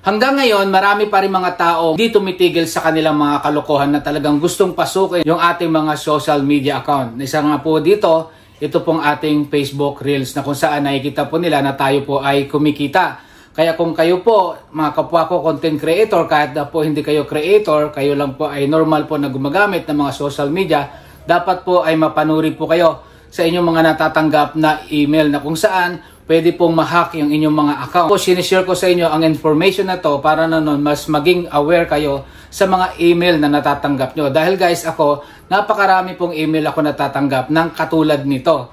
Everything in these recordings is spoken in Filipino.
Hanggang ngayon, marami pa rin mga tao di tumitigil sa kanilang mga kalokohan na talagang gustong pasukin yung ating mga social media account. Isa nga po dito, ito pong ating Facebook Reels na kung saan nakikita po nila na tayo po ay kumikita. Kaya kung kayo po, mga kapwa ko content creator, kahit na po hindi kayo creator, kayo lang po ay normal po na gumagamit ng mga social media, dapat po ay mapanuri po kayo sa inyong mga natatanggap na email na kung saan pwede pong ma-hack yung inyong mga account. So, sinishare ko sa inyo ang information na to para na nun mas maging aware kayo sa mga email na natatanggap nyo. Dahil guys, ako, napakarami pong email ako natatanggap ng katulad nito.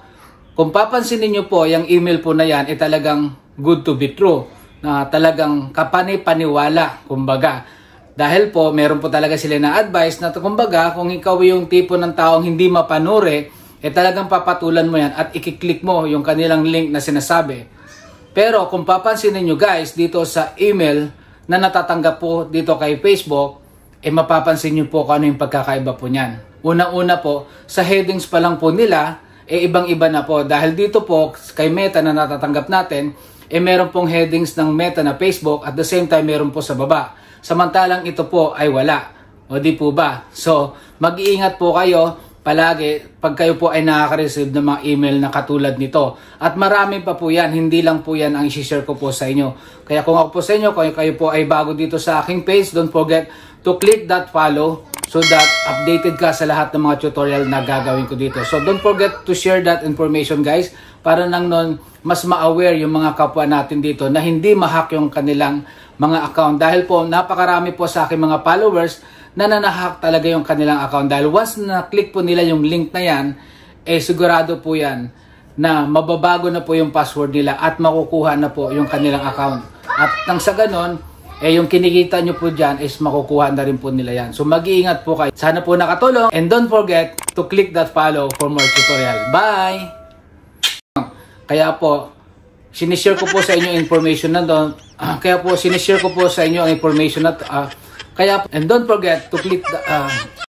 Kung papansinin nyo po, yung email po na yan ay talagang good to be true. Na talagang kapani-paniwala, kumbaga. Dahil po, meron po talaga sila na advice na kumbaga, kung ikaw yung tipo ng taong hindi mapanuri, talagang papatulan mo yan at ikiklik mo yung kanilang link na sinasabi. Pero kung papansinin nyo guys, dito sa email na natatanggap po dito kay Facebook, mapapansin nyo po kung ano yung pagkakaiba po niyan. Unang-una po, sa headings pa lang po nila, ibang-iba na po. Dahil dito po, kay Meta na natatanggap natin, meron pong headings ng Meta na Facebook at the same time meron po sa baba. Samantalang ito po ay wala. O di po ba? So, mag-iingat po kayo palagi pag kayo po ay nakaka-receive ng mga email na katulad nito. At marami pa po yan, hindi lang po yan ang i-share ko po sa inyo. Kaya kung ako po sa inyo, kung kayo po ay bago dito sa aking page, don't forget to click that follow so that updated ka sa lahat ng mga tutorial na gagawin ko dito. So don't forget to share that information guys, para nang nun mas ma-aware yung mga kapwa natin dito na hindi ma-hack yung kanilang mga account. Dahil po napakarami po sa aking mga followers na nanahack talaga yung kanilang account. Dahil once na-click po nila yung link na yan, sigurado po yan na mababago na po yung password nila at makukuha na po yung kanilang account. At nang sa ganon, yung kinikita nyo po dyan is makukuha na rin po nila yan. So mag-iingat po kayo. Sana po nakatulong. And don't forget to click that follow for more tutorial. Bye! Kaya po, sinishare ko po sa inyo information na doon. Kaya po, sinishare ko po sa inyo ang information na and don't forget to click the